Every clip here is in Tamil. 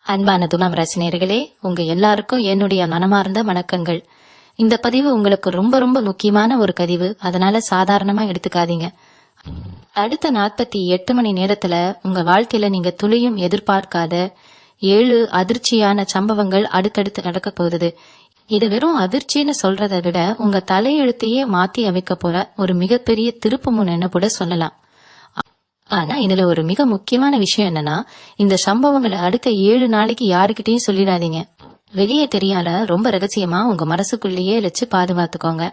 அன்பான துலாம் ரசிகர்களே, உங்க எல்லாருக்கும் என்னுடைய மனமார்ந்த வணக்கங்கள். இந்த பதிவு உங்களுக்கு ரொம்ப ரொம்ப முக்கியமான ஒரு பதிவு, அதனால சாதாரணமா எடுத்துக்காதீங்க. அடுத்த 48 மணி நேரத்துல உங்க வாழ்க்கையில நீங்க துளியும் எதிர்பார்க்காத 7 அதிர்ச்சியான சம்பவங்கள் அடுத்தடுத்து நடக்க போகுது. இது வெறும் அதிர்ச்சின்னு சொல்றதை விட உங்க தலையெழுத்தையே மாத்தி அமைக்க போற ஒரு மிகப்பெரிய திருப்பு முனைன்னு கூட சொல்லலாம். ஆனா இதுல ஒரு மிக முக்கியமான விஷயம் என்னன்னா, இந்த சம்பவங்களை அடுத்த 7 நாளைக்கு யாருக்கிட்டையும் சொல்லிடாதீங்க. வெளியே தெரியாத ரொம்ப ரகசியமா உங்க மனசுக்குள்ளேயே வச்சு பாதுகாத்துக்கோங்க.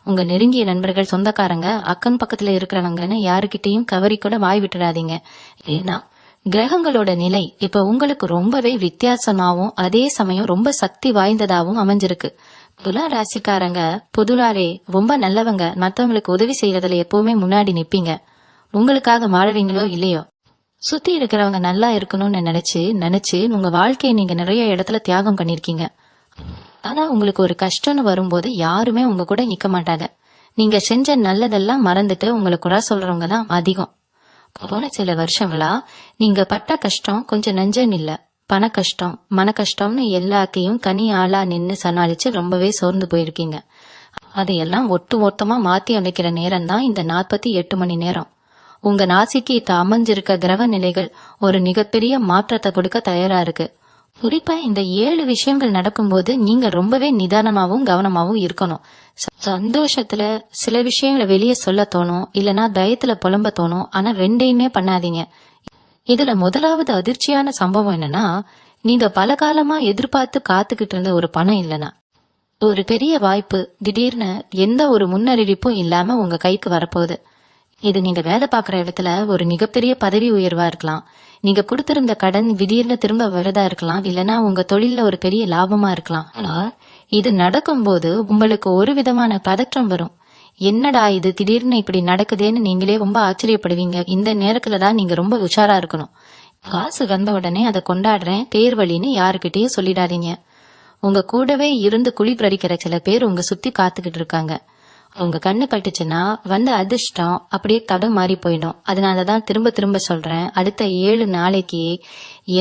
உங்க நெருங்கிய நண்பர்கள், சொந்தக்காரங்க, அக்கம் பக்கத்துல இருக்கிறவங்கன்னு யாருக்கிட்டையும் கவரி கூட வாய் விட்டுடாதீங்க. ஏன்னா கிரகங்களோட நிலை இப்ப உங்களுக்கு ரொம்பவே வித்தியாசமாவும் அதே சமயம் ரொம்ப சக்தி வாய்ந்ததாவும் அமைஞ்சிருக்கு. துலா ராசிக்காரங்க பொதுவாவே ரொம்ப நல்லவங்க, மத்தவங்களுக்கு உதவி செய்யறதுல எப்பவுமே முன்னாடி நிப்பீங்க. உங்களுக்காக வாழறீங்களோ இல்லையோ, சுத்தி இருக்கிறவங்க நல்லா இருக்கணும்னு நினைச்சு உங்க வாழ்க்கையை நீங்க நிறைய இடத்துல தியாகம் பண்ணிருக்கீங்க. ஆனா உங்களுக்கு ஒரு கஷ்டம்னு வரும்போது யாருமே உங்க கூட நிக்க மாட்டாங்க. நீங்க செஞ்ச நல்லதெல்லாம் மறந்துட்டு உங்களை குறை சொல்றவங்க தான் அதிகம். போன சில வருஷங்களா நீங்க பட்ட கஷ்டம் கொஞ்சம் நஞ்சம் இல்ல, பண கஷ்டம், மன கஷ்டம்னு எல்லாத்தையும் தனி ஆளா நின்னு சமாளிச்சு ரொம்பவே சோர்ந்து போயிருக்கீங்க. அதையெல்லாம் ஒட்டுமொத்தமா மாத்தி அமைக்கிற நேரம் தான் இந்த 48 மணி நேரம். உங்க ராசிக்கு இப்ப அமைஞ்சிருக்க கிரக நிலைகள் ஒரு மிகப்பெரிய மாற்றத்தை கொடுக்க தயாரா இருக்கு. குறிப்பா இந்த 7 விஷயங்கள் நடக்கும்போது நீங்க ரொம்பவே நிதானமாவும் கவனமாவும் இருக்கணும். சந்தோஷத்துல சில விஷயங்களை வெளியே சொல்ல தோணும், இல்லனா பயத்துல புலம்ப தோணும். ஆனா ரெண்டையுமே பண்ணாதீங்க. இதுல முதலாவது அதிர்ச்சியான சம்பவம் என்னன்னா, நீங்க பல காலமா எதிர்பார்த்து காத்துக்கிட்டு இருந்த ஒரு பணம் இல்லனா ஒரு பெரிய வாய்ப்பு திடீர்னு எந்த ஒரு முன்னறிவிப்பும் இல்லாம உங்க கைக்கு வரப்போகுது. இது நீங்க வேலை பாக்குற இடத்துல ஒரு மிகப்பெரிய பதவி உயர்வா இருக்கலாம், நீங்க கொடுத்திருந்த கடன் திடீர்னு திரும்ப வரதா இருக்கலாம், இல்லனா உங்க தொழில ஒரு பெரிய லாபமா இருக்கலாம். ஆனா இது நடக்கும்போது உங்களுக்கு ஒரு விதமான பதற்றம் வரும். என்னடா இது திடீர்னு இப்படி நடக்குதேன்னு நீங்களே ரொம்ப ஆச்சரியப்படுவீங்க. இந்த நேரத்துலதான் நீங்க ரொம்ப உஷாரா இருக்கணும். காசு வந்த உடனே அதை கொண்டாடுறேன் தேர்வழின்னு யாருக்கிட்டயும் சொல்லிடாதீங்க. உங்க கூடவே இருந்து குழி பறிக்கிற சில பேர் உங்க சுத்தி காத்துக்கிட்டு இருக்காங்க. உங்க கண்ணு கட்டுச்சுன்னா வந்த அதிர்ஷ்டம் அப்படியே தடம் மாறி போயிடும். அதனாலதான் திரும்ப திரும்ப சொல்றேன், அடுத்த 7 நாளைக்கு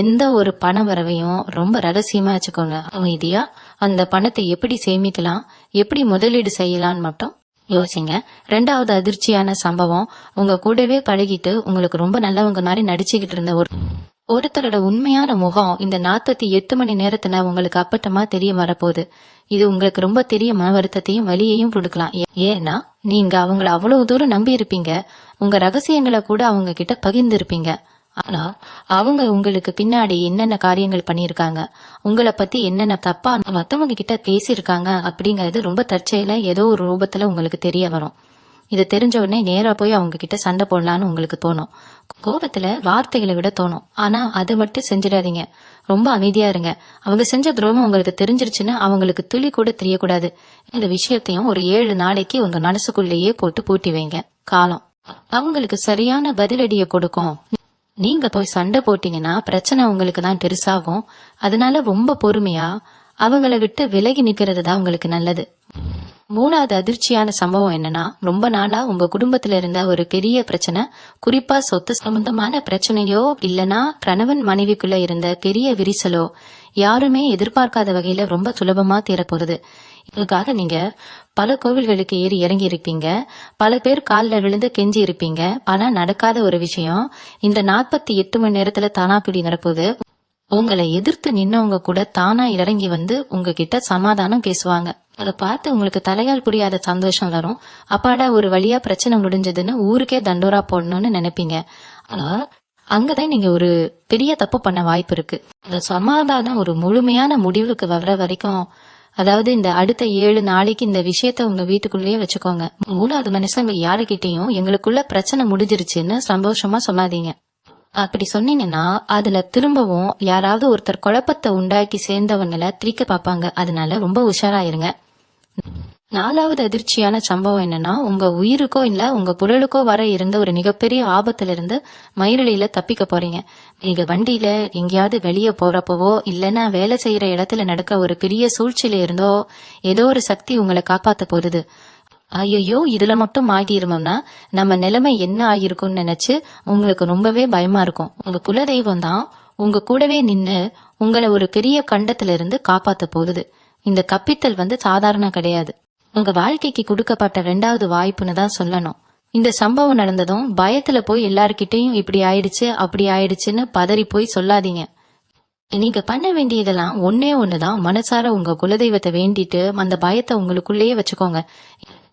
எந்த ஒரு பண வரவையும் ரொம்ப ரகசியமா வச்சுக்கோங்க. அமைதியா அந்த பணத்தை எப்படி சேமிக்கலாம், எப்படி முதலீடு செய்யலான்னு மட்டும் யோசிங்க. 2வது அதிர்ச்சியான சம்பவம், உங்க கூடவே பழகிட்டு உங்களுக்கு ரொம்ப நல்லவங்க மாதிரி நடிச்சுக்கிட்டு இருந்த ஒருத்தரோட உண்மையான முகம் இந்த 48 மணி நேரத்துல உங்களுக்கு அப்பட்டமா தெரிய வரப்போகுது. இது உங்களுக்கு ரொம்ப தெரிய மன வருத்தத்தையும் வலியையும் கொடுக்கலாம். ஏன்னா நீங்க அவங்கள அவ்வளவு தூரம் நம்பி இருப்பீங்க, உங்க ரகசியங்களை கூட அவங்க கிட்ட பகிர்ந்து இருப்பீங்க. ஆனா அவங்க உங்களுக்கு பின்னாடி என்னென்ன காரியங்கள் பண்ணிருக்காங்க, உங்களை பத்தி என்னென்ன தப்பா மத்தவங்க கிட்ட பேசியிருக்காங்க அப்படிங்கறது ரொம்ப தற்செயலா ஏதோ ஒரு ரூபத்துல உங்களுக்கு தெரிய வரும். இது தெரிஞ்ச உடனே நேரா போய் அவங்க கிட்ட சண்டை போடலான்னு உங்களுக்கு தோணும். கோபத்துல வார்த்தைகளை விட தோணும். ஆனா அதை மட்டும் செஞ்சிடாதீங்க. ரொம்ப அமைதியா இருங்க. அவங்க செஞ்ச துரோகம் உங்களுக்கு தெரிஞ்சிருச்சுன்னா அவங்களுக்கு துளி கூட தெரியக்கூடாது. இந்த விஷயத்தையும் ஒரு 7 நாளைக்கு உங்க மனசுக்குள்ளேயே போட்டு பூட்டி வைங்க. காலம் அவங்களுக்கு சரியான பதிலடியை கொடுக்கும். நீங்க போய் சண்டை போட்டீங்கன்னா பிரச்சனை உங்களுக்கு தான் பெருசாகும். அதனால ரொம்ப பொறுமையா அவங்கள விட்டு விலகி நிக்கிறது தான் உங்களுக்கு நல்லது. 3வது அதிர்ச்சியான சம்பவம் என்னன்னா, ரொம்ப நாளா உங்க குடும்பத்துல இருந்த ஒரு பெரிய பிரச்சனை, குறிப்பா சொத்து சம்பந்தமான பிரச்சனையோ இல்லனா கணவன் மனைவிக்குள்ள இருந்த பெரிய விரிசலோ யாருமே எதிர்பார்க்காத வகையில ரொம்ப சுலபமா தீரப்போகுது. இதுக்காக நீங்க பல கோவில்களுக்கு ஏறி இறங்கி இருப்பீங்க, பல பேர் காலில் விழுந்து கெஞ்சி இருப்பீங்க. ஆனா நடக்காத ஒரு விஷயம் இந்த 48 மணி நேரத்துல தானாப்பிடி நடப்போகுது. உங்களை எதிர்த்து நின்னவங்க கூட தானா இறங்கி வந்து உங்ககிட்ட சமாதானம் பேசுவாங்க. அதை பார்த்து உங்களுக்கு தலையால் புரியாத சந்தோஷம் வரும். அப்பாடா ஒரு வழியா பிரச்சனை முடிஞ்சதுன்னு ஊருக்கே தண்டோரா போடணும்னு நினைப்பீங்க. ஆனா அங்கதான் நீங்க ஒரு பெரிய தப்பு பண்ண வாய்ப்பு இருக்கு. அந்த சமாதானம் ஒரு முழுமையான முடிவுக்கு வர்ற வரைக்கும், அதாவது இந்த அடுத்த 7 நாளைக்கு இந்த விஷயத்த உங்க வீட்டுக்குள்ளேயே வச்சுக்கோங்க. 3வது மனுஷங்க யாருக்கிட்டையும் எங்களுக்குள்ள பிரச்சனை முடிஞ்சிருச்சுன்னு சந்தோஷமா சொல்லாதீங்க. அப்படி சொன்னீங்கன்னா அதுல திரும்பவும் யாராவது ஒருத்தர் குழப்பத்தை உண்டாக்கி சேர்ந்தவங்களை திரிக்க பாப்பாங்க. அதனால ரொம்ப உஷாராயிருங்க. 4வது அதிர்ச்சியான சம்பவம் என்னன்னா, உங்க உயிருக்கோ இல்ல உங்க புழலுக்கோ வர இருந்த ஒரு மிகப்பெரிய ஆபத்துல இருந்து மயிரிழையில தப்பிக்க போறீங்க. நீங்க வண்டியில எங்கேயாவது வெளியே போறப்பவோ இல்லைன்னா வேலை செய்யற இடத்துல நடக்க ஒரு பெரிய சூழ்ச்சியில இருந்தோ ஏதோ ஒரு சக்தி உங்களை காப்பாத்த போகுது. ஐயோ இதுல மட்டும் ஆகிருமோம்னா நம்ம நிலைமை என்ன ஆகிருக்கும்னு நினைச்சு உங்களுக்கு ரொம்பவே பயமா இருக்கும். உங்க குலதெய்வம் தான் உங்க கூடவே நின்னு உங்களை ஒரு பெரிய கண்டத்துல இருந்து காப்பாத்த போகுது. இந்த கப்பித்தல் சாதாரண கிடையாது. உங்க வாழ்க்கைக்கு கொடுக்கப்பட்ட 2வது வாய்ப்புன்னு தான் சொல்லணும். இந்த சம்பவம் நடந்ததும் பயத்துல போய் எல்லார்கிட்டையும் இப்படி ஆயிடுச்சு அப்படி ஆயிடுச்சுன்னு பதறி போய் சொல்லாதீங்க. நீங்க பண்ண வேண்டியதெல்லாம் ஒன்னே ஒண்ணுதான். மனசார உங்க குலதெய்வத்தை வேண்டிட்டு அந்த பயத்தை உங்களுக்குள்ளேயே வச்சுக்கோங்க.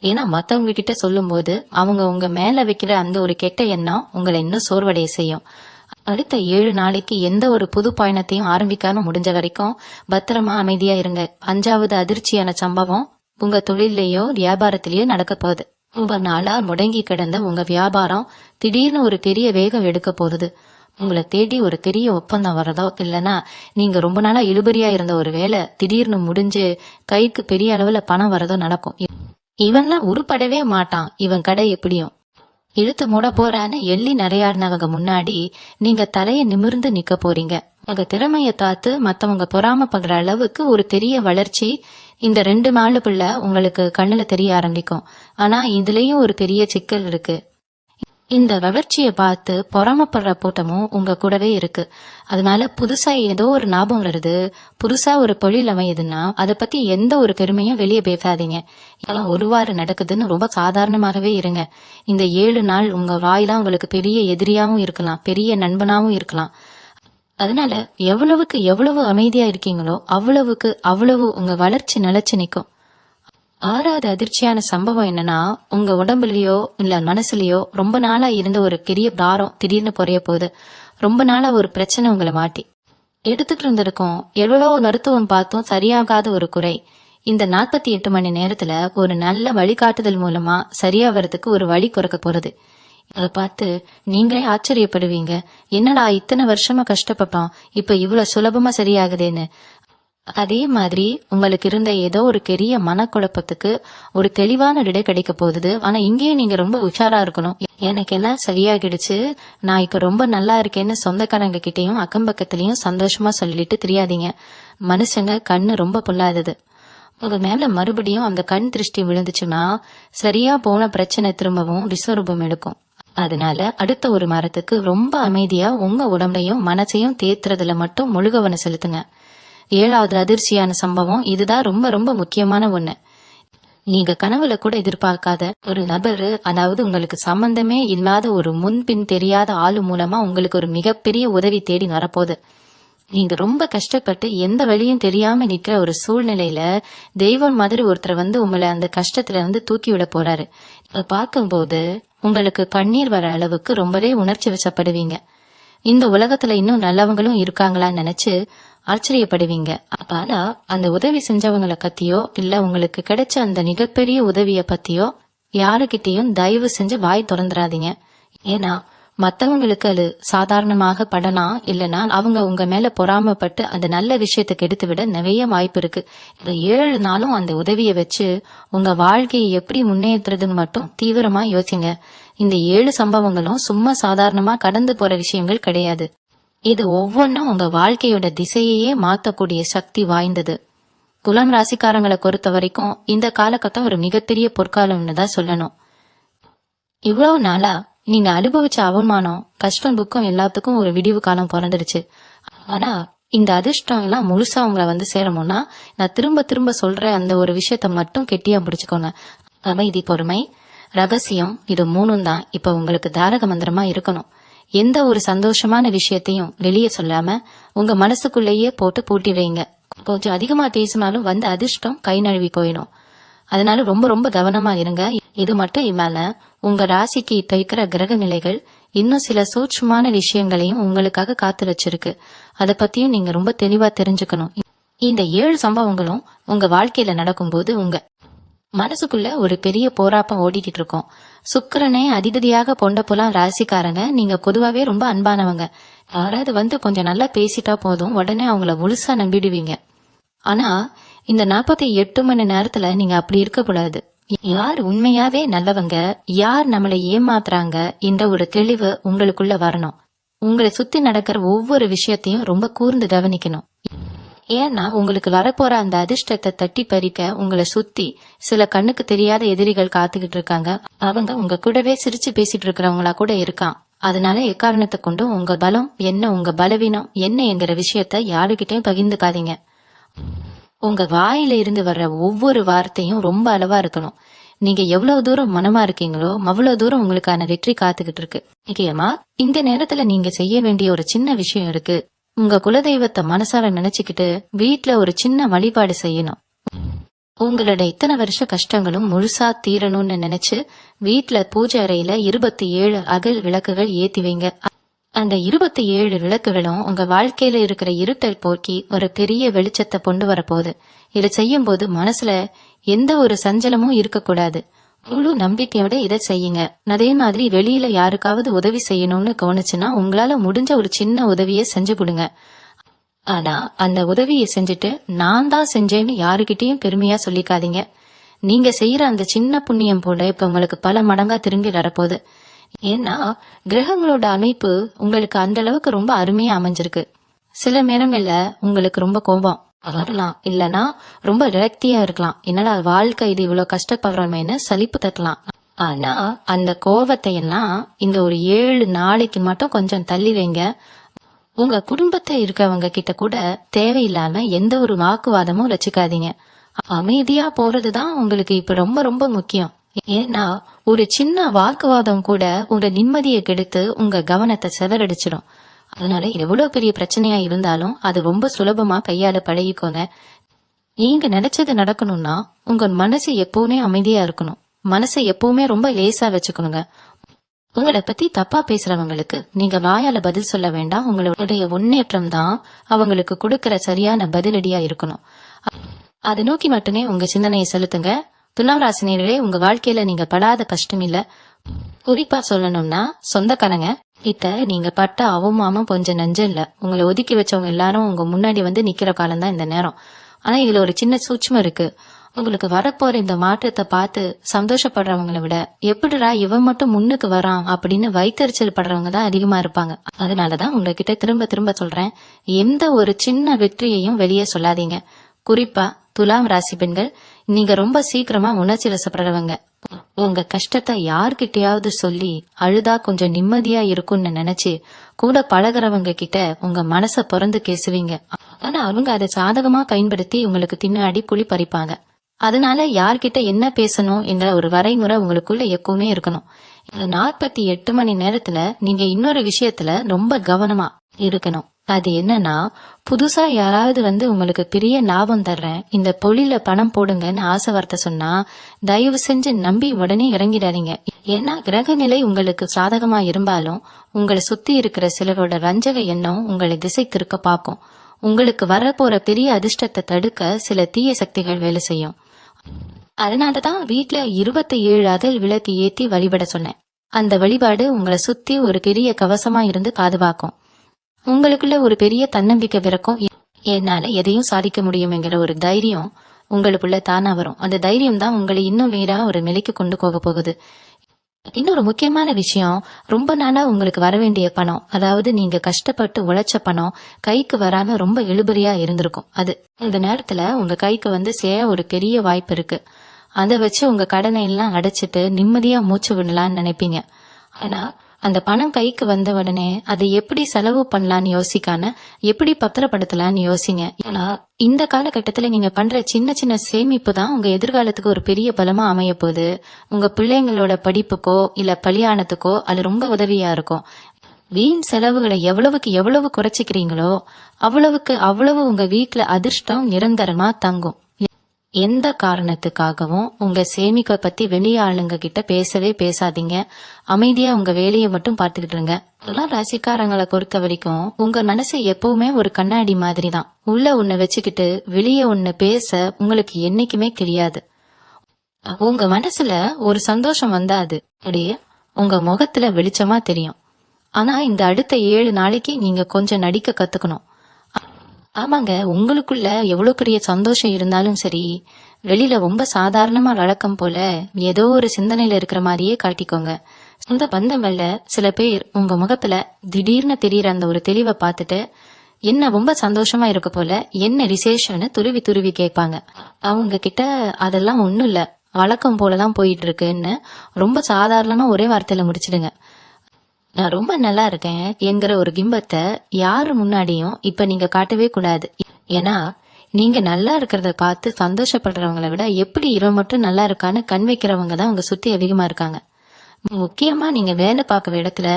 ஏன்னா மத்தவங்க கிட்ட சொல்லும் போது அவங்க உங்க மேல வைக்கிற அந்த ஒரு கெட்ட எண்ணம் உங்களை இன்னும் சோர்வடைய செய்யும். அடுத்த 7 நாளைக்கு எந்த ஒரு புது பயணத்தையும் ஆரம்பிக்காம முடிஞ்ச வரைக்கும் பத்திரமா அமைதியா இருங்க. 5வது அதிர்ச்சியான சம்பவம் உங்க தொழிலையோ வியாபாரத்திலயோ நடக்க போகுது. ரொம்ப நாளா முடங்கி கிடந்த உங்க வியாபாரம் திடீர்னு ஒரு பெரிய வேகம் எடுக்க போகுது. உங்களை தேடி ஒரு பெரிய ஒப்பந்தம் வரதோ, இல்லைன்னா நீங்க ரொம்ப நாளா இழுபறியா இருந்த ஒரு வேலை திடீர்னு முடிஞ்சு கைக்கு பெரிய அளவுல பணம் வரதோ நடக்கும். இவன்லாம் உருப்படவே மாட்டான், இவன் கடை எப்படியும் இழுத்து மூட போறான்னு எள்ளி நிறையாடினவங்க முன்னாடி நீங்க தலைய நிமிர்ந்து நிக்க போறீங்க. உங்க திறமைய பார்த்து மத்தவங்க பொறாமப்படுற அளவுக்கு ஒரு பெரிய வளர்ச்சி இந்த 2 நாளுக்குள்ள உங்களுக்கு கண்ணுல தெரிய ஆரம்பிக்கும். ஆனா இதுலயும் ஒரு பெரிய சிக்கல் இருக்கு. இந்த வளர்ச்சிய பார்த்து பொறாமப்படுற கூட்டமும் உங்க கூடவே இருக்கு. அதனால புதுசா ஏதோ ஒரு லாபம் வருது, புதுசா ஒரு தொழில் அமையுதுன்னா அதை பத்தி எந்த ஒரு பெருமையும் வெளியே பேசாதீங்க. இதெல்லாம் ஒரு வாரம் நடக்குதுன்னு ரொம்ப சாதாரணமாகவே இருங்க. இந்த 7 நாள் உங்க வாய்தான் உங்களுக்கு பெரிய எதிரியாவும் இருக்கலாம், பெரிய நண்பனாவும் இருக்கலாம். அதனால எவ்வளவுக்கு எவ்வளவு அமைதியா இருக்கீங்களோ அவ்வளவுக்கு அவ்வளவு உங்க வளர்ச்சி நிலைச்சு நிக்கும். 6வது அதிர்ச்சியான சம்பவம் என்னன்னா, உங்க உடம்புலயோ இல்ல மனசுலயோ ரொம்ப நாளா இருந்த ஒரு பெரிய பாரம் திடீர்னு குறைய போகுது. ரொம்ப நாளா ஒரு பிரச்சனை உங்களை மாட்டி எடுத்துட்டு இருந்திருக்கும். எவ்வளவு மருத்துவம் பார்த்தும் சரியாகாத ஒரு குறை இந்த 48 மணி நேரத்துல ஒரு நல்ல வழிகாட்டுதல் மூலமா சரியாகிறதுக்கு ஒரு வழி குறைக்க போறது. அதை பார்த்து நீங்களே ஆச்சரியப்படுவீங்க. என்னடா இத்தனை வருஷமா கஷ்டப்பட்டோம், இப்ப இவ்வளவு சுலபமா சரியாகுதேன்னு. அதே மாதிரி உங்களுக்கு இருந்த ஏதோ ஒரு பெரிய மனக்குழப்பத்துக்கு ஒரு தெளிவான விடை கிடைக்க போகுது. ஆனா இங்கேயும் நீங்க ரொம்ப உஷாரா இருக்கணும். எனக்கு எல்லாம் சரியாகிடுச்சு, நான் இப்ப ரொம்ப நல்லா இருக்கேன்னு சொந்தக்காரங்க கிட்டையும் அக்கம் பக்கத்திலயும் சந்தோஷமா சொல்லிட்டு தெரியாதீங்க. மனுஷங்க கண்ணு ரொம்ப பொல்லாதது. உங்க மேல மறுபடியும் அந்த கண் திருஷ்டி விழுந்துச்சுன்னா சரியா போன பிரச்சனை திரும்பவும் விஸ்வரூபம் எடுக்கும். அதனால அடுத்த ஒரு மரத்துக்கு ரொம்ப அமைதியா உங்க உடம்பையும் மனசையும் தேத்துறதுல மட்டும் முழு கவனம் செலுத்துங்க. 7வது அதிர்ச்சியான சம்பவம் இதுதான், ரொம்ப ரொம்ப முக்கியமான ஒண்ணு. நீங்க கனவுல கூட எதிர்பார்க்காத ஒரு நபரு, அதாவது உங்களுக்கு சம்பந்தமே இல்லாத ஒரு முன்பின் தெரியாத ஆளு மூலமா உங்களுக்கு ஒரு மிகப்பெரிய உதவி தேடி வரப்போகுது. நீங்க ரொம்ப கஷ்டப்பட்டு எந்த வழியும் தெரியாம நிக்கிற ஒரு சூழ்நிலையில தெய்வம் மாதிரி ஒருத்தர் உங்களை அந்த கஷ்டத்துல தூக்கி விட போறாரு. இத பார்க்கும்போது உங்களுக்கு கண்ணீர் வர அளவுக்கு ரொம்பவே உணர்ச்சி வசப்படுவீங்க. இந்த உலகத்துல இன்னும் நல்லவங்களும் இருக்காங்களான்னு நினைச்சு ஆச்சரியப்படுவீங்க. ஆனா அந்த உதவி செஞ்சவங்களை பத்தியோ இல்ல உங்களுக்கு கிடைச்ச அந்த மிகப்பெரிய உதவிய பத்தியோ யாருகிட்டையும் தயவு செஞ்சு வாய் திறந்துடாதீங்க. ஏன்னா மத்தவங்களுக்கு அது சாதாரணமாக படலாம், இல்லைன்னா அவங்க உங்க மேல பொறாமப்பட்டு அந்த நல்ல விஷயத்துக்கு எடுத்து விட நிறைய வாய்ப்பு இருக்கு. இந்த 7 நாளும் அந்த உதவியை வச்சு உங்க வாழ்க்கையை எப்படி முன்னேற்றுறதுன்னு மட்டும் தீவிரமா யோசிங்க. இந்த 7 சம்பவங்களும் சும்மா சாதாரணமா கடந்து போற விஷயங்கள் கிடையாது. இது ஒவ்வொன்றும் உங்க வாழ்க்கையோட திசையையே மாத்தக்கூடிய சக்தி வாய்ந்தது. துலாம் ராசிக்காரங்களை பொறுத்த வரைக்கும் இந்த காலகட்டம் ஒரு மிகப்பெரிய பொற்காலம்னு தான் சொல்லணும். இவ்வளவு நாளா நீங்க அனுபவிச்ச அவமானம், கஷ்டம், துக்கம் எல்லாத்துக்கும் ஒரு விடிவு காலம் பிறந்துடுச்சு. ஆனா இந்த அதிர்ஷ்டம் எல்லாம் முழுசா உங்களை சேரணும்னா நான் திரும்ப திரும்ப சொல்ற அந்த ஒரு விஷயத்த மட்டும் கெட்டியா பிடிச்சுக்கோங்க. அமைதி, பொறுமை, ரகசியம், இது 3 தான் இப்ப உங்களுக்கு தாரக மந்திரமா இருக்கணும். எந்த ஒரு சந்தோஷமான விஷயத்தையும் வெளியே சொல்லாம உங்க மனசுக்குள்ளேயே போட்டு பூட்டி வைங்க. கொஞ்சம் அதிகமா பேசினாலும் அதிர்ஷ்டம் கை நழுவி போயிடும். அதனால ரொம்ப ரொம்ப கவனமா இருங்க. இது மட்டும் இல்லாம உங்க ராசிக்கு இப்ப இருக்கிற கிரக நிலைகள் இன்னும் சில சூட்சமான விஷயங்களையும் உங்களுக்காக காத்து வச்சிருக்கு. அதை பத்தியும் நீங்க ரொம்ப தெளிவா தெரிஞ்சுக்கணும். இந்த 7 சம்பவங்களும் உங்க வாழ்க்கையில நடக்கும்போது உங்க மனசுக்குள்ள ஒரு பெரிய போராட்டம் ஓடிக்கிட்டு இருக்கும். சுக்கிரனே அதிபதியாக கொண்ட புலம் ராசிக்காரங்க நீங்க பொதுவாவே ரொம்ப அன்பானவங்க. யாராவது கொஞ்சம் நல்லா பேசிட்டா போதும் உடனே அவங்கள முழுசா நம்பிடுவீங்க. ஆனா இந்த 48 மணி நேரத்துல நீங்க அப்படி இருக்க கூடாது. யார் உண்மையாவே நல்லவங்க, யார் நம்மளை ஏமாத்துறாங்க என்ற ஒரு தெளிவு உங்களுக்குள்ள வரணும். உங்களை சுத்தி நடக்கிற ஒவ்வொரு விஷயத்தையும் ரொம்ப கூர்ந்து கவனிக்கணும். ஏன்னா உங்களுக்கு வரப்போற அந்த அதிர்ஷ்டத்தை தட்டி பறிக்க உங்களை சுத்தி சில கண்ணுக்கு தெரியாத எதிரிகள் காத்துக்கிட்டு இருக்காங்க. அவங்க உங்க கூடவே சிரிச்சு பேசிட்டு இருக்கிறவங்களா கூட இருக்கான். அதனால எக்காரணத்தை கொண்டும் உங்க பலம் என்ன, உங்க பலவீனம் என்னங்கிற விஷயத்த யாருகிட்டயும் பகிர்ந்துக்காதீங்க. உங்க வாயில இருந்து வர்ற ஒவ்வொரு வார்த்தையும் ரொம்ப அளவா இருக்கணும். நீங்க எவ்வளவு தூரம் மனமா இருக்கீங்களோ அவ்வளவு தூரம் உங்களுக்கான வெற்றி காத்துக்கிட்டு இருக்கு. முக்கியமா இந்த நேரத்துல நீங்க செய்ய வேண்டிய ஒரு சின்ன விஷயம் இருக்கு. உங்க குலதெய்வத்தை மனசார நினைச்சுக்கிட்டு வீட்டுல ஒரு சின்ன வழிபாடு செய்யணும். உங்களோட இத்தனை வருஷ கஷ்டங்களும் முழுசா தீரணும்னு நினைச்சு வீட்டுல பூஜை அறையில 27 அகல் விளக்குகள் ஏத்தி வைங்க. அந்த 27 விளக்குகளும் உங்க வாழ்க்கையில இருக்கிற இருட்டை போக்கி ஒரு பெரிய வெளிச்சத்தை கொண்டு வரப்போகுது. இதை செய்யும் போது மனசுல எந்த ஒரு சஞ்சலமும் இருக்கக்கூடாது. முழு நம்பிக்கையோட இதை செய்யுங்க. அதே மாதிரி வெளியில யாருக்காவது உதவி செய்யணும்னு தோணுச்சுன்னா உங்களால முடிஞ்ச ஒரு சின்ன உதவியை செஞ்சு கொடுங்க. ஆனா அந்த உதவியை செஞ்சுட்டு நான் தான் செஞ்சேன்னு யாருகிட்டயும் பெருமையா சொல்லிக்காதீங்க. நீங்க செய்யற அந்த சின்ன புண்ணியம் போல இப்ப உங்களுக்கு பல மடங்கா திரும்பி வரப்போகுது. ஏன்னா கிரகங்களோட அமைப்பு உங்களுக்கு அந்த அளவுக்கு ரொம்ப அருமையா அமைஞ்சிருக்கு. சில நேரங்கள்ல உங்களுக்கு ரொம்ப கோபம் வரலாம், இல்லனா ரொம்ப விரக்தியா இருக்கலாம். என்னடா வாழ்க்கை இது இவ்வளவு கஷ்டப்படுறோமேன்னு சலிப்பு தட்டலாம். ஆனா அந்த கோபத்தை எல்லாம் இந்த ஒரு 7 நாளைக்கு மட்டும் கொஞ்சம் தள்ளி வைங்க. உங்க குடும்பத்தை இருக்கவங்க கிட்ட கூட தேவையில்லாம எந்த ஒரு வாக்குவாதமும் வச்சுக்காதீங்க. அமைதியா போறதுதான் உங்களுக்கு இப்ப ரொம்ப ரொம்ப முக்கியம். ஏன்னா ஒரு சின்ன வாக்குவாதம் கூட உங்க நிம்மதியை கெடுத்து உங்க கவனத்தை செதறடிச்சிடும். அதனால எவ்வளவு பெரிய பிரச்சனையா இருந்தாலும் அது ரொம்ப சுலபமா கையால பழகிக்கோங்க. நீங்க நினைச்சது நடக்கணும்னா உங்க மனசு எப்பவுமே அமைதியா இருக்கணும். மனசை எப்பவுமே ரொம்ப லேசா வச்சுக்கணுங்க. உங்களை பத்தி தப்பா பேசுறவங்களுக்கு நீங்க வாயால பதில் சொல்ல வேண்டாம். உங்களுடைய முன்னேற்றம் தான் அவங்களுக்கு கொடுக்கற சரியான பதிலடியா இருக்கணும். அதை நோக்கி மட்டுமே உங்க சிந்தனையை செலுத்துங்க. துலாம் ராசினியர்களே, உங்க வாழ்க்கையில நீங்க படாத கஷ்டம் இல்ல. குறிப்பா சொல்லணும்னா சொந்தக்காரங்க கிட்ட நீங்க பட்ட அவமானம் கொஞ்சம் நஞ்சம் இல்ல. உங்களை ஒதுக்கி வச்சவங்க எல்லாரும் உங்க முன்னாடி வந்து நிக்கிற காலம் தான் இந்த நேரம். ஆனா இதுல ஒரு சின்ன சூட்சமம் இருக்கு. உங்களுக்கு வரப்போற இந்த மாற்றத்தை பார்த்து சந்தோஷப்படுறவங்களை விட எப்படிடா இவன் மட்டும் முன்னுக்கு வரான் அப்படின்னு வைத்தறிச்சல் படுறவங்க தான் அதிகமா இருப்பாங்க. அதனாலதான் உங்ககிட்ட திரும்ப திரும்ப சொல்றேன், எந்த ஒரு சின்ன வெற்றியையும் வெளியே சொல்லாதீங்க. குறிப்பா துலாம் ராசி பெண்கள், நீங்க ரொம்ப சீக்கிரமா உணர்ச்சி வசப்படுறவங்க. உங்க கஷ்டத்தை யார்கிட்டயாவது சொல்லி அழுதா கொஞ்சம் நிம்மதியா இருக்கும்னு நினைச்சு கூட பழகிறவங்க கிட்ட உங்க மனச பிறந்து பேசுவீங்க. ஆனா அவங்க அதை சாதகமா பயன்படுத்தி உங்களுக்கு பின்னாடி குழி பறிப்பாங்க. அதனால யார்கிட்ட என்ன பேசணும் என்ற ஒரு வரைமுறை உங்களுக்குள்ள எப்பவுமே இருக்கணும். 48 மணி நேரத்துல நீங்க இன்னொரு விஷயத்துல ரொம்ப கவனமா இருக்கணும். அது என்னன்னா, புதுசா யாராவது வந்து உங்களுக்கு பெரிய லாபம் தர்றேன், இந்த பொழில பணம் போடுங்கன்னு ஆசை வார்த்தை சொன்னா தயவு செஞ்சு நம்பி உடனே இறங்கிடாதீங்க. ஏன்னா கிரக நிலை உங்களுக்கு சாதகமா இருந்தாலும் உங்களை சுத்தி இருக்கிற சிலரோட வஞ்சக எண்ணம் உங்களை திசை திருக்க பார்க்கும். உங்களுக்கு வரப்போற பெரிய அதிர்ஷ்டத்தை தடுக்க சில தீய சக்திகள் வேலை செய்யும். அதனாலதான் வீட்டுல 27 அகல் விளக்கு ஏத்தி வழிபட சொன்னேன். அந்த வழிபாடு உங்களை சுத்தி ஒரு பெரிய கவசமா இருந்து பாதுகாக்கும். உங்களுக்குள்ள ஒரு பெரிய தன்னம்பிக்கை பிறக்கும். என்னால எதையும் சாதிக்க முடியும்ங்கிற ஒரு தைரியம் உங்களுக்குள்ள தானா வரும். அந்த தைரியம் தான் உங்களை இன்னும் வேற ஒரு நிலைக்கு கொண்டு போக போகுது. இன்னொரு முக்கியமான விஷயம், ரொம்ப நாளா உங்களுக்கு வர வேண்டிய பணம், அதாவது நீங்க கஷ்டப்பட்டு உழைச்ச பணம் கைக்கு வராம ரொம்ப இழுபறியா இருந்திருக்கும். அது இந்த நேரத்துல உங்க கைக்கு வந்து சேர ஒரு பெரிய வாய்ப்பு இருக்கு. அதை வச்சு உங்க கடனை எல்லாம் அடைச்சிட்டு நிம்மதியா மூச்சு விடலான்னு நினைப்பீங்க. ஆனா அந்த பணம் கைக்கு வந்த உடனே அதை எப்படி செலவு பண்ணலான்னு யோசிக்காம எப்படி பத்திரப்படுத்தலான்னு யோசிங்க. ஏன்னா இந்த காலகட்டத்துல நீங்க பண்ற சின்ன சின்ன சேமிப்பு தான் உங்க எதிர்காலத்துக்கு ஒரு பெரிய பலமா அமைய போகுது. உங்க பிள்ளைங்களோட படிப்புக்கோ இல்ல கல்யாணத்துக்கோ அது ரொம்ப உதவியா இருக்கும். வீண் செலவுகளை எவ்வளவுக்கு எவ்வளவு குறைச்சிக்கிறீங்களோ அவ்வளவுக்கு அவ்வளவு உங்க வீட்டுல அதிர்ஷ்டம் நிரந்தரமா தங்கும். எந்த காரணத்துக்காகவும் உங்க சேமிப்பை பத்தி வெளிய ஆளுங்க கிட்ட பேசவே பேசாதீங்க. அமைதியா உங்க வேலையை மட்டும் பார்த்துக்கிட்டு இருங்க. இதெல்லாம் ராசிக்காரங்களை பொறுத்த வரைக்கும் உங்க மனசு எப்பவுமே ஒரு கண்ணாடி மாதிரி தான். உள்ள ஒண்ணு வச்சுக்கிட்டு வெளியே ஒண்ணு பேச உங்களுக்கு என்னைக்குமே தெரியாது. உங்க மனசுல ஒரு சந்தோஷம் வந்தா அது அப்படியே உங்க முகத்துல வெளிச்சமா தெரியும். ஆனா இந்த அடுத்த 7 நாளைக்கு நீங்க கொஞ்சம் நடிக்க கத்துக்கணும். ஆமாங்க, உங்களுக்குள்ள எவ்வளவு பெரிய சந்தோஷம் இருந்தாலும் சரி, வெளியில ரொம்ப சாதாரணமா வழக்கம் போல ஏதோ ஒரு சிந்தனையில இருக்கிற மாதிரியே காட்டிக்கோங்க. சொந்த பந்தங்கள்ல சில பேர் உங்க முகத்துல திடீர்னு தெரியற அந்த ஒரு தெளிவை பார்த்துட்டு என்ன ரொம்ப சந்தோஷமா இருக்க போல, என்ன விசேஷம்னு துருவி துருவி கேட்பாங்க. அவங்க கிட்ட அதெல்லாம் ஒண்ணும் இல்ல, வழக்கம் போலதான் போயிட்டு இருக்குன்னு ரொம்ப சாதாரணமா ஒரே வார்த்தையில முடிச்சிடுங்க. நான் ரொம்ப நல்லா இருக்கேன் என்கிற ஒரு பிம்பத்தை யாரு முன்னாடியும் இப்ப நீங்க காட்டவே கூடாது. ஏன்னா நீங்க நல்லா இருக்கிறத பார்த்து சந்தோஷப்படுறவங்களை விட எப்படி இவன் மட்டும் நல்லா இருக்கான்னு கண் வைக்கிறவங்க தான் உங்க சுத்தி அதிகமா இருக்காங்க. முக்கியமா நீங்க வேலை பார்க்குற இடத்துல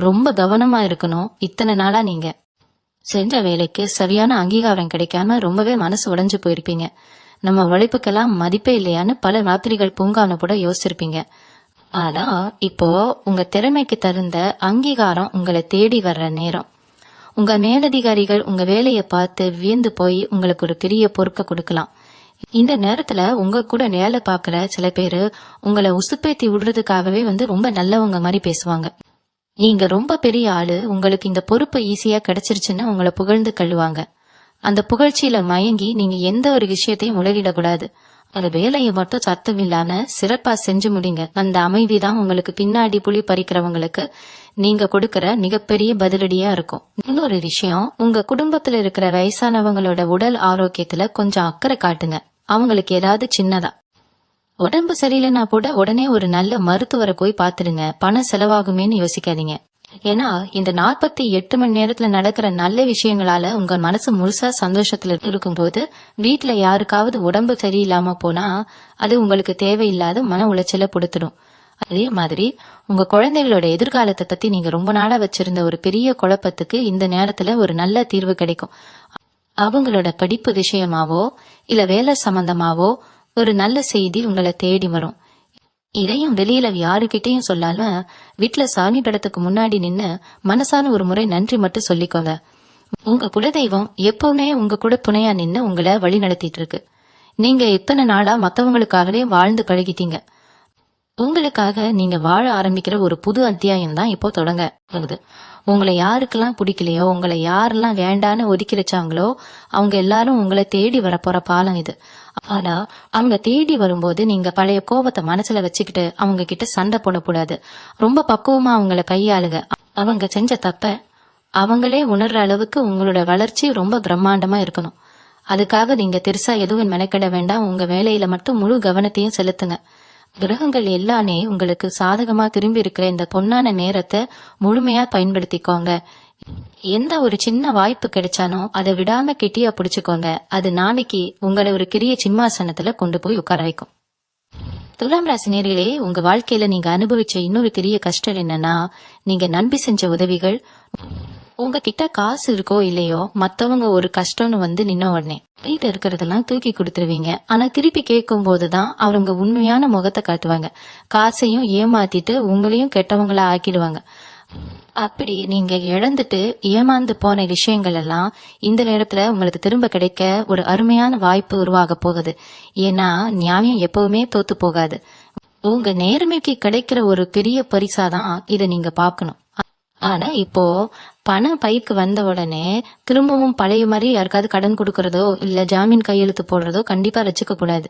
ரொம்ப கவனமா இருக்கணும். இத்தனை நாளா நீங்க செஞ்ச வேலைக்கு சரியான அங்கீகாரம் கிடைக்காம ரொம்பவே மனசு உடைஞ்சு போயிருப்பீங்க. நம்ம உழைப்புக்கெல்லாம் மதிப்பே இல்லையான்னு பல ராத்திரிகள் பூங்கான கூட யோசிச்சிருப்பீங்க. ஆனா இப்போ உங்க திறமைக்கு தகுந்த அங்கீகாரம் உங்களை தேடி வர்ற நேரம். உங்க மேலதிகாரிகள் உங்க வேலையை பார்த்து வியந்து போய் உங்களுக்கு ஒரு பெரிய பொறுப்பை கொடுக்கலாம். இந்த நேரத்துல உங்க கூட வேலை பார்க்கற சில பேரு உங்களை உசுப்பேத்தி விடுறதுக்காகவே ரொம்ப நல்லவங்க மாதிரி பேசுவாங்க. நீங்க ரொம்ப பெரிய ஆளு, உங்களுக்கு இந்த பொறுப்பு ஈஸியா கிடைச்சிருச்சுன்னு உங்களை புகழ்ந்து கழுவாங்க. அந்த புகழ்ச்சியில மயங்கி நீங்க எந்த ஒரு விஷயத்தையும் உலகிடக்கூடாது. அந்த வேலையை மட்டும் சத்தம் இல்லாம சிறப்பா செஞ்சு முடிங்க. அந்த அமைதிதான் உங்களுக்கு பின்னாடி புலி பறிக்கிறவங்களுக்கு நீங்க கொடுக்கற மிகப்பெரிய பதிலடியா இருக்கும். இன்னொரு விஷயம், உங்க குடும்பத்துல இருக்கிற வயசானவங்களோட உடல் ஆரோக்கியத்துல கொஞ்சம் அக்கறை காட்டுங்க. அவங்களுக்கு ஏதாவது சின்னதா உடம்பு சரியில்லைன்னா கூட உடனே ஒரு நல்ல மருத்துவரை போய் பாத்துடுங்க. பணம் செலவாகுமேன்னு யோசிக்காதீங்க. ஏன்னா இந்த 48 மணி நேரத்துல நடக்கிற நல்ல விஷயங்களால உங்க மனசு முழுசா சந்தோஷத்துல இருக்கும்போது வீட்டுல யாருக்காவது உடம்பு சரியில்லாம போனா அது உங்களுக்கு தேவையில்லாத மன உளைச்சல கொடுத்துடும். அதே மாதிரி உங்க குழந்தைகளோட எதிர்காலத்தை பத்தி நீங்க ரொம்ப நாளா வச்சிருந்த ஒரு பெரிய குழப்பத்துக்கு இந்த நேரத்துல ஒரு நல்ல தீர்வு கிடைக்கும். அவங்களோட படிப்பு விஷயமாவோ இல்ல வேலை சம்பந்தமாவோ ஒரு நல்ல செய்தி உங்களை தேடி வரும். இதையும் வெளியில யாருக்கிட்டையும் சொல்லாம வீட்டுல சாமி படத்துக்கு முன்னாடி நின்னு மனசான ஒரு முறை நன்றி மட்டும் சொல்லிக்கோங்க. உங்க குலதெய்வம் எப்பவுமே உங்க கூட துணையா நின்னு உங்களை வழி நடத்திட்டு இருக்கு. நீங்க இத்தனை நாளா மத்தவங்களுக்காகவே வாழ்ந்து பழகிட்டீங்க. உங்களுக்காக நீங்க வாழ ஆரம்பிக்கிற ஒரு புது அத்தியாயம் தான் இப்போ தொடங்க போகுது. உங்களை யாருக்கெல்லாம் பிடிக்கலையோ, உங்களை யாரெல்லாம் வேண்டான்னு ஒதுக்கி வச்சாங்களோ அவங்க எல்லாரும் உங்களை தேடி வரப்போற பாலம் இது. ஆனா அவங்க தேடி வரும்போது நீங்க பழைய கோபத்தை மனசுல வச்சுக்கிட்டு அவங்க கிட்ட சண்டை போடக்கூடாது. ரொம்ப பக்குவமா அவங்கள கையாளுங்க. அவங்க செஞ்ச தப்ப அவங்களே உணர்ற அளவுக்கு உங்களோட வளர்ச்சி ரொம்ப பிரம்மாண்டமா இருக்கணும். அதுக்காக நீங்க பெருசா எதுவும் மெனக்கிட வேண்டாம். உங்க வேலையில மட்டும் முழு கவனத்தையும் செலுத்துங்க. கிரகங்கள் எல்லாமே உங்களுக்கு சாதகமா திரும்பி இருக்கிற இந்த பொன்னான நேரத்தை முழுமையா பயன்படுத்திக்கோங்க. எந்த ஒரு சின்ன வாய்ப்பு கிடைச்சாலும் அதை விடாம கெட்டியா பிடிச்சுக்கோங்க. அது நாளைக்கு உங்களை ஒரு பெரிய சிம்மாசனத்துல கொண்டு போய் உட்கார வைக்கும். துலாம் ராசி நேயர்களே, உங்க வாழ்க்கையில நீங்க அனுபவிச்ச இன்னொரு பெரிய கஷ்டம் என்னன்னா, நீங்க நம்பி செஞ்ச உதவிகள் உங்ககிட்ட காசு இருக்கோ இல்லையோ மத்தவங்க ஒரு கஷ்டம்னு நின்ன உடனே வீட்டுல இருக்கிறதெல்லாம் தூக்கி கொடுத்துருவீங்க. ஆனா திருப்பி கேட்கும் போதுதான் அவங்க உண்மையான முகத்தை காட்டுவாங்க. காசையும் ஏமாத்திட்டு உங்களையும் கெட்டவங்களா ஆக்கிடுவாங்க. அப்படி நீங்க இழந்துட்டு ஏமாந்து போன விஷயங்கள் எல்லாம் இந்த நேரத்துல உங்களுக்கு திரும்ப கிடைக்க ஒரு அருமையான வாய்ப்பு உருவாக போகுது. ஏன்னா நியாயம் எப்பவுமே தோத்து போகாது. உங்க நேர்மைக்கு கிடைக்கிற ஒரு பெரிய பரிசாதான் இதை நீங்க பாக்கணும். ஆனா இப்போ பணம் பைக்கு வந்த உடனே திரும்பவும் பழைய மாதிரி யாருக்காவது கடன் கொடுக்கறதோ இல்ல ஜாமீன் கையெழுத்து போடுறதோ கண்டிப்பா வச்சுக்க கூடாது.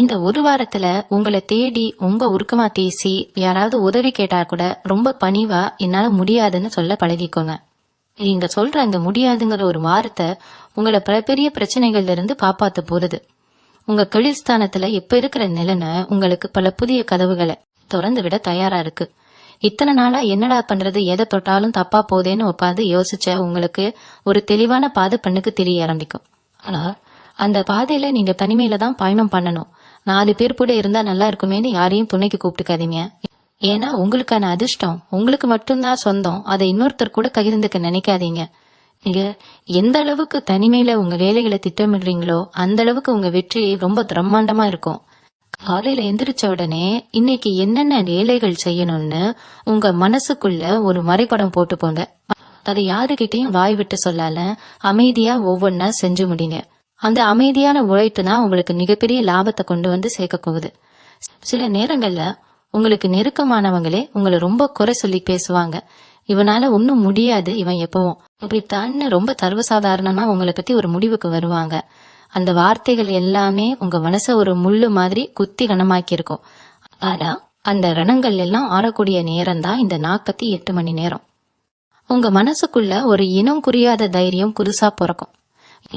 இந்த ஒரு வாரத்துல உங்களை தேடி ரொம்ப உருக்கமா பேசி யாராவது உதவி கேட்டா கூட ரொம்ப பணிவா என்னால முடியாதுன்னு சொல்ல பழகிக்கோங்க. நீங்க சொல்ற அந்த முடியாதுங்கிற ஒரு வார்த்தை உங்களை பல பெரிய பிரச்சனைகள்ல இருந்து காப்பாத்த போறது. உங்க கழிஸ்தானத்துல இப்ப இருக்கிற நிலைமை உங்களுக்கு பல புதிய கதவுகளை திறந்து விட தயாரா இருக்கு. இத்தனை நாளா என்னடா பண்றது, எதை தொட்டாலும் தப்பா போதேன்னு உட்காந்து யோசிச்ச உங்களுக்கு ஒரு தெளிவான பாதை பண்ணுக்கு தெரிய ஆரம்பிக்கும். ஆனா அந்த பாதையில நீங்க தனிமையில தான் பயணம் பண்ணணும். 4 பேர் கூட இருந்தா நல்லா இருக்குமேன்னு யாரையும் துணைக்கு கூப்பிட்டுக்காதீங்க. ஏன்னா உங்களுக்கான அதிர்ஷ்டம் உங்களுக்கு மட்டும்தான் சொந்தம். அதை இன்னொருத்தர் கூட பகிர்ந்துக்க நினைக்காதீங்க. நீங்க எந்த அளவுக்கு தனிமையில உங்க வேலைகளை திட்டமிடுறீங்களோ அந்த அளவுக்கு உங்க வெற்றி ரொம்ப பிரம்மாண்டமா இருக்கும். காலையில எந்திரிச்ச உடனே இன்னைக்கு என்னென்ன வேலைகள் செய்யணும்னு உங்க மனசுக்குள்ள ஒரு வரைபடம் போட்டு போங்க. அதை யாருகிட்டையும் வாய் விட்டு சொல்லால அமைதியா ஒவ்வொன்னா செஞ்சு முடிங்க. அந்த அமைதியான உழைப்பு தான் உங்களுக்கு மிகப்பெரிய லாபத்தை கொண்டு சேர்க்க போகுது. சில நேரங்கள்ல உங்களுக்கு நெருக்கமானவங்களே உங்களை ரொம்ப குறை சொல்லி பேசுவாங்க. இவனால ஒன்னும் முடியாது, இவன் எப்பவும் இப்படித்தான்னு ரொம்ப சர்வசாதாரணமா உங்களை பத்தி ஒரு முடிவுக்கு வருவாங்க. அந்த வார்த்தைகள் எல்லாமே உங்க மனச ஒரு முள்ளு மாதிரி குத்தி கனமாக்கி இருக்கும். ஆனா அந்த ரணங்கள் எல்லாம் ஆறக்கூடிய நேரம் தான் இந்த 48 மணி நேரம். உங்க மனசுக்குள்ள ஒரு இனம் புரியாத தைரியம் புதுசா பிறக்கும்.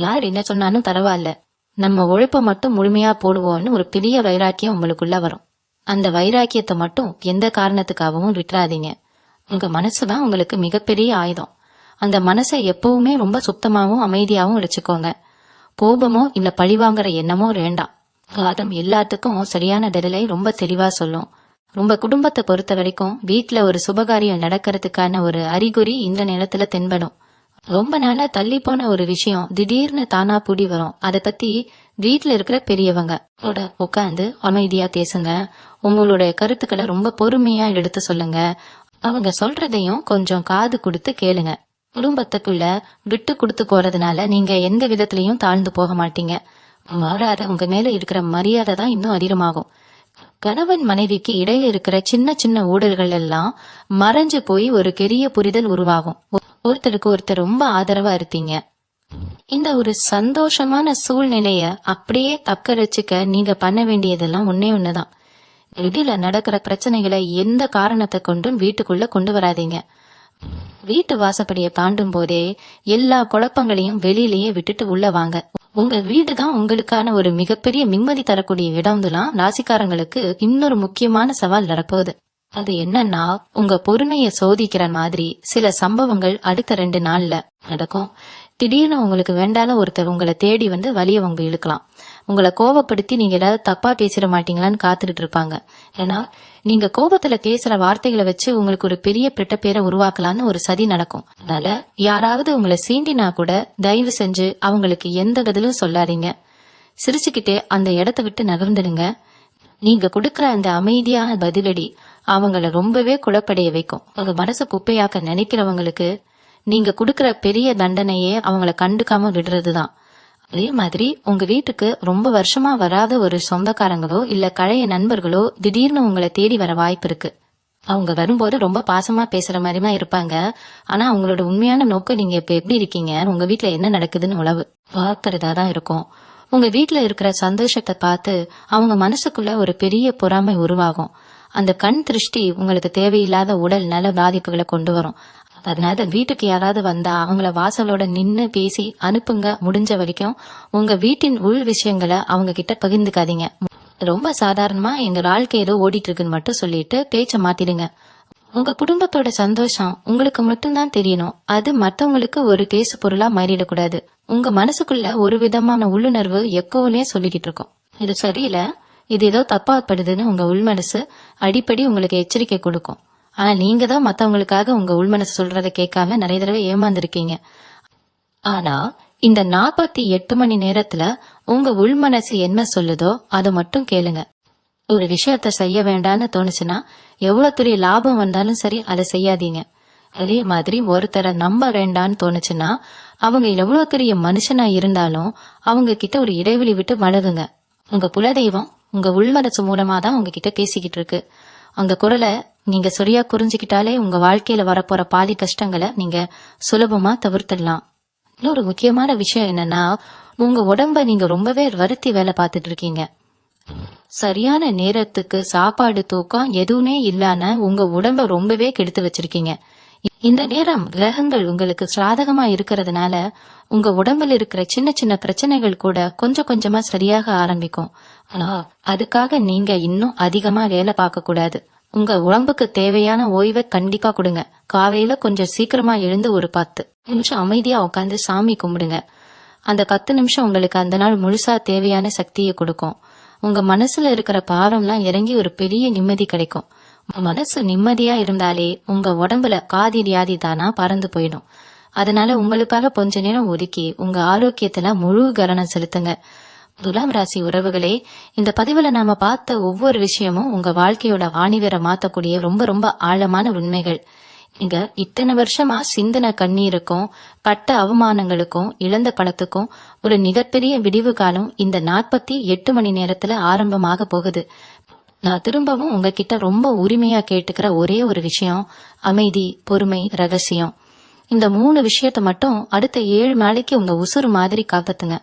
யார் என்ன சொன்னாலும் பரவாயில்ல, நம்ம உழைப்ப மட்டும் முழுமையா போடுவோம்னு ஒரு பெரிய வைராக்கியம் உங்களுக்குள்ள வரும். அந்த வைராக்கியத்தை மட்டும் எந்த காரணத்துக்காகவும் விட்டுறாதீங்க. உங்க மனசுதான் உங்களுக்கு மிகப்பெரிய ஆயுதம். அந்த மனசை எப்பவுமே ரொம்ப சுத்தமாவும் அமைதியாவும் வச்சுக்கோங்க. கோபமோ இல்ல பழிவாங்கிற எண்ணமோ வேண்டாம். காலம் எல்லாத்துக்கும் சரியான பதிலை ரொம்ப தெளிவா சொல்லும். ரொம்ப குடும்பத்தை பொறுத்த வரைக்கும் வீட்டுல ஒரு சுபகாரியம் நடக்கிறதுக்கான ஒரு அறிகுறி இந்த நேரத்துல தென்படும். ரொம்ப நாளா தள்ளி போன ஒரு விஷயம் திடீர்னு தானா பூடி வரும். அதை பத்தி வீட்டுல இருக்கிற பெரியவங்க உட்காந்து அமைதியா பேசுங்க. உங்களுடைய கருத்துக்களை ரொம்ப பொறுமையா எடுத்து சொல்லுங்க. அவங்க சொல்றதையும் கொஞ்சம் காது கொடுத்து கேளுங்க. குடும்பத்துக்குள்ள விட்டு கொடுத்து போறதுனால நீங்க எந்த விதத்திலையும் தாழ்ந்து போக மாட்டீங்க. மாறாத உங்க மேல இருக்கிற மரியாதை தான் இன்னும் அதிகமாகும். கணவன் மனைவிக்கு இடையில இருக்கிற சின்ன சின்ன ஊடல்கள் எல்லாம் மறைஞ்சு போய் ஒரு பெரிய புரிதல் உருவாகும். ஒருத்தருக்கு ஒருத்தர் ரொம்ப ஆதரவா இருப்பீங்க. இந்த ஒரு சந்தோஷமான சூழ்நிலைய அப்படியே தக்க வச்சுக்க நீங்க பண்ண வேண்டியதெல்லாம் ஒண்ணுதான். வெளியில நடக்கிற பிரச்சனைகளை எந்த காரணத்தை கொண்டும் வீட்டுக்குள்ள கொண்டு வராதீங்க. வீட்டு வாசப்படியை தாண்டும் போதே எல்லா குழப்பங்களையும் வெளியிலேயே விட்டுட்டு உள்ள வாங்க. உங்க வீடுதான் உங்களுக்கான ஒரு மிகப்பெரிய நிம்மதி தரக்கூடிய இடம்லாம் ராசிக்காரங்களுக்கு இன்னொரு முக்கியமான சவால் நடப்போகுது. அது என்னன்னா, உங்க பொறுமைய சோதிக்கிற மாதிரி சில சம்பவங்கள் அடுத்த 2 நாள்ல நடக்கும். திடீர்னு உங்களுக்கு வேண்டாத ஒருத்தர் உங்களை தேடி வந்து வழிய உங்க இழுக்கலாம். உங்களை கோபப்படுத்தி நீங்க ஏதாவது தப்பா பேசிட மாட்டீங்களான்னு காத்துக்கிட்டு இருப்பாங்க. ஏன்னா நீங்க கோபத்துல பேசுற வார்த்தைகளை வச்சு உங்களுக்கு ஒரு பெரிய பிட்ட பேரை உருவாக்கலான்னு ஒரு சதி நடக்கும். அதனால யாராவது உங்களை சீண்டினா கூட தயவு செஞ்சு அவங்களுக்கு எந்த பதிலும் சொல்லாதீங்க. சிரிச்சுக்கிட்டே அந்த இடத்த விட்டு நகர்ந்துடுங்க. நீங்க கொடுக்கற அந்த அமைதியான பதிலடி அவங்கள ரொம்பவே குழப்படைய வைக்கும். உங்க மனசு குப்பையாக்க நினைக்கிறவங்களுக்கு நீங்க கொடுக்கற பெரிய தண்டனையே அவங்கள கண்டுக்காம விடுறதுதான். அதே மாதிரி உங்க வீட்டுக்கு ரொம்ப வருஷமா வராத ஒரு சொந்தக்காரங்களோ இல்ல பழைய நண்பர்களோ திடீர்னு உங்களை தேடி வர வாய்ப்பு இருக்கு. அவங்க வரும்போது ரொம்ப பாசமா பேசுற மாதிரிமா இருப்பாங்க. ஆனா அவங்களோட உண்மையான நோக்கம் நீங்க இப்ப எப்படி இருக்கீங்க, உங்க வீட்டுல என்ன நடக்குதுன்னு உளவு பார்க்கறதா தான் இருக்கும். உங்க வீட்டுல இருக்கிற சந்தோஷத்தை பார்த்து அவங்க மனசுக்குள்ள ஒரு பெரிய பொறாமை உருவாகும். அந்த கண் திருஷ்டி உங்களுக்கு தேவையில்லாத உடல் நல பாதிப்புகளை கொண்டு வரும். அதனால வீட்டுக்கு யாராவது வந்தா அவங்கள வாசலோட நின்னு பேசி அனுப்புங்க. முடிஞ்ச வரைக்கும் உங்க வீட்டின் உள் விஷயங்களை அவங்க கிட்ட பகிர்ந்துக்காதீங்க. ரொம்ப சாதாரணமா எங்க வாழ்க்கை ஏதோ ஓடிட்டு இருக்குன்னு மட்டும் சொல்லிட்டு பேச்ச மாத்திடுங்க. உங்க குடும்பத்தோட சந்தோஷம் உங்களுக்கு மட்டும்தான் தெரியணும். அது மத்தவங்களுக்கு ஒரு பேசு பொருளா மாறிடக்கூடாது. உங்க மனசுக்குள்ள ஒரு விதமான உள்ளுணர்வு எப்பவுமே சொல்லிக்கிட்டு இருக்கும், இது சரியில்லை, இது ஏதோ தப்பாப்படுதுன்னு. உங்க உள்மனசு அடிக்கடி உங்களுக்கு எச்சரிக்கை கொடுக்கும். ஆனா நீங்க தான் மத்தவங்களுக்காக உங்க உள்மனசு சொல்றதை கேட்காம நிறைய தடவை ஏமாந்துருக்கீங்க. ஆனா இந்த 48 மணி நேரத்துல உங்க உள்மனசு என்ன சொல்லுதோ அதை மட்டும் கேளுங்க. ஒரு விஷயத்த செய்ய வேண்டாம்னு தோணுச்சுன்னா எவ்வளவு பெரிய லாபம் வந்தாலும் சரி அதை செய்யாதீங்க. அதே மாதிரி ஒருத்தரை நம்ப வேண்டான்னு தோணுச்சுன்னா அவங்க எவ்வளவு பெரிய மனுஷனா இருந்தாலும் அவங்க கிட்ட ஒரு இடைவெளி விட்டு பழகுங்க. உங்க குலதெய்வம் உங்க உள்மனசு மூலமா தான் உங்ககிட்ட பேசிக்கிட்டு இருக்கு. அந்த குரலை நீங்க சரியா புரிஞ்சுக்கிட்டாலே உங்க வாழ்க்கையில வரப்போற பாதி கஷ்டங்களை நீங்க சுலபமா தவிர்த்திடலாம். இன்னொரு முக்கியமான விஷயம் என்னன்னா, உங்க உடம்ப நீங்க ரொம்பவே வருத்தி வேலை பார்த்துட்டு இருக்கீங்க. சரியான நேரத்துக்கு சாப்பாடு தூக்கம் எதுவுமே இல்லாம உங்க உடம்ப ரொம்பவே கெடுத்து வச்சிருக்கீங்க. இந்த நேரம் கிரகங்கள் உங்களுக்கு சாதகமா இருக்கிறதுனால உங்க உடம்புல இருக்கிற சின்ன சின்ன பிரச்சனைகள் கூட கொஞ்சம் கொஞ்சமா சரியாக ஆரம்பிக்கும். ஆனா அதுக்காக நீங்க இன்னும் அதிகமா வேலை பார்க்க கூடாது. உங்க உடம்புக்கு தேவையான ஓய்வை கண்டிப்பா கொடுங்க. காலையில கொஞ்சம் சீக்கிரமா எழுந்து ஒரு 10 நிமிஷம் அமைதியா உட்காந்து சாமி கும்பிடுங்க. அந்த 10 நிமிஷம் உங்களுக்கு அந்த நாள் முழுசா தேவையான சக்தியை கொடுக்கும். உங்க மனசுல இருக்கிற பாரம்லாம் இறங்கி ஒரு பெரிய நிம்மதி கிடைக்கும். மனசு நிம்மதியா இருந்தாலே உங்க உடம்புல காதி வியாதி தானா பறந்து போயிடும். அதனால உங்களுக்காக கொஞ்ச நேரம் ஒதுக்கி உங்க ஆரோக்கியத்துல முழு கவனம் செலுத்துங்க. துலாம் ராசி உறவுகளே, இந்த பதிவுல நாம பார்த்த ஒவ்வொரு விஷயமும் உங்க வாழ்க்கையோட வாணிவேரை மாத்தக்கூடிய ரொம்ப ரொம்ப ஆழமான உண்மைகள். இங்க இத்தனை வருஷமா சிந்தன கண்ணீருக்கும் பட்ட அவமானங்களுக்கும் இழந்த பணத்துக்கும் ஒரு மிகப்பெரிய விடிவு காலம் இந்த 48 மணி நேரத்துல ஆரம்பமாக போகுது. நான் திரும்பவும் உங்ககிட்ட ரொம்ப உரிமையா கேட்டுக்கிற ஒரே ஒரு விஷயம் அமைதி, பொறுமை, ரகசியம். இந்த 3 விஷயத்த மட்டும் அடுத்த 7 நாளைக்கு உங்க உசுறு மாதிரி காப்பாத்துங்க.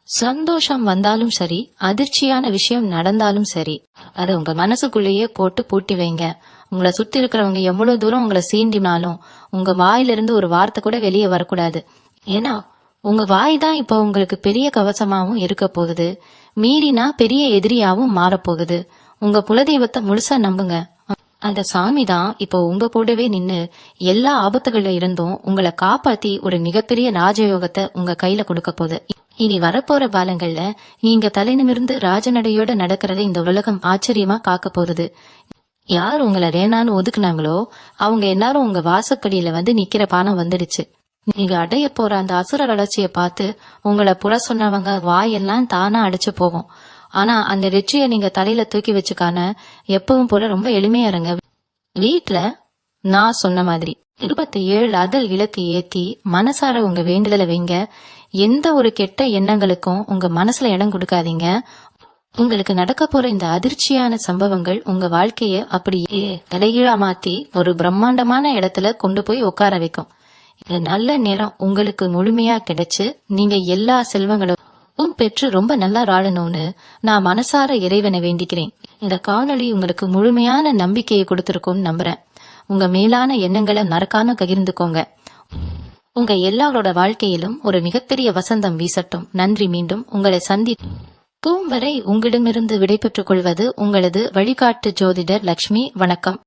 சந்தோஷம் வந்தாலும் சரி, அதிர்ச்சியான விஷயம் நடந்தாலும் சரி, அதை உங்க மனசுக்குள்ளேயே போட்டு பூட்டி வைங்க. உங்களை சுத்தி இருக்கிறவங்க எவ்வளவு தூரம் உங்களை சீண்டினாலும் உங்க வாயிலிருந்து ஒரு வார்த்தை கூட வெளியே வரக்கூடாது. ஏன்னா உங்க வாய் தான் இப்போ உங்களுக்கு பெரிய கவசமாவும் இருக்க போகுது. மீறினா பெரிய எதிரியாவும் மாறப்போகுது. உங்க குலதெய்வத்தை முழுசா நம்புங்க. அந்த சாமி தான் இப்போ உங்க கூடவே நின்னு எல்லா ஆபத்துகள்ல இருந்தும் உங்களை காப்பாத்தி ஒரு மிகப்பெரிய ராஜயோகத்தை உங்க கையில கொடுக்க போகுது. இனி வரப்போற காலங்கள்ல நீங்க தலை நிமிர்ந்து ராஜநடையோட நடக்கிறத இந்த உலகம் ஆச்சரியமா காக்க போகுது. யார் உங்களை வேணான்னு ஒதுக்குனாங்களோ அவங்க எல்லாரும் உங்க வாசப்படியில வந்து நிக்கிற பானம் வந்துடுச்சு. நீங்க அடைய போற அந்த அசுர வளர்ச்சிய பார்த்து உங்களை புற சொன்னவங்க வாயெல்லாம் தானா அடிச்சு போகும். ஆனா அந்த வெற்றியை நீங்க தலையில தூக்கி வச்சுக்கான எப்பவும் போல ரொம்ப எளிமையா இருங்க. வீட்டுல நான் சொன்ன மாதிரி 27 அதல் விளக்கு ஏத்தி மனசார உங்க வேண்டுதலை வைங்க. எந்த ஒரு கெட்ட எண்ணங்களுக்கும் உங்க மனசுல இடம் கொடுக்காதீங்க. உங்களுக்கு நடக்க போற இந்த அதிர்ச்சியான சம்பவங்கள் உங்க வாழ்க்கைய அப்படியே தலைகீழா மாத்தி ஒரு பிரம்மாண்டமான இடத்துல கொண்டு போய் உட்கார வைக்கும். இந்த நல்ல நேரம் உங்களுக்கு முழுமையா கிடைச்சு நீங்க எல்லா செல்வங்களும் பெற்று ரொம்ப நல்லா வாழணும்னு நான் மனசார இறைவனை வேண்டிக்கிறேன். இந்த காணொளி உங்களுக்கு முழுமையான நம்பிக்கையை கொடுத்திருக்கும்னு நம்புறேன். உங்க மேலான எண்ணங்களை மறக்காம பகிர்ந்துக்கோங்க. உங்க எல்லாரோட வாழ்க்கையிலும் ஒரு மிகப்பெரிய வசந்தம் வீசட்டும். நன்றி. மீண்டும் உங்களை சந்திக்கும் வரை உங்களிடமிருந்து விடைபெற்றுக் கொள்வது உங்களது வழிகாட்டு ஜோதிடர் லட்சுமி. வணக்கம்.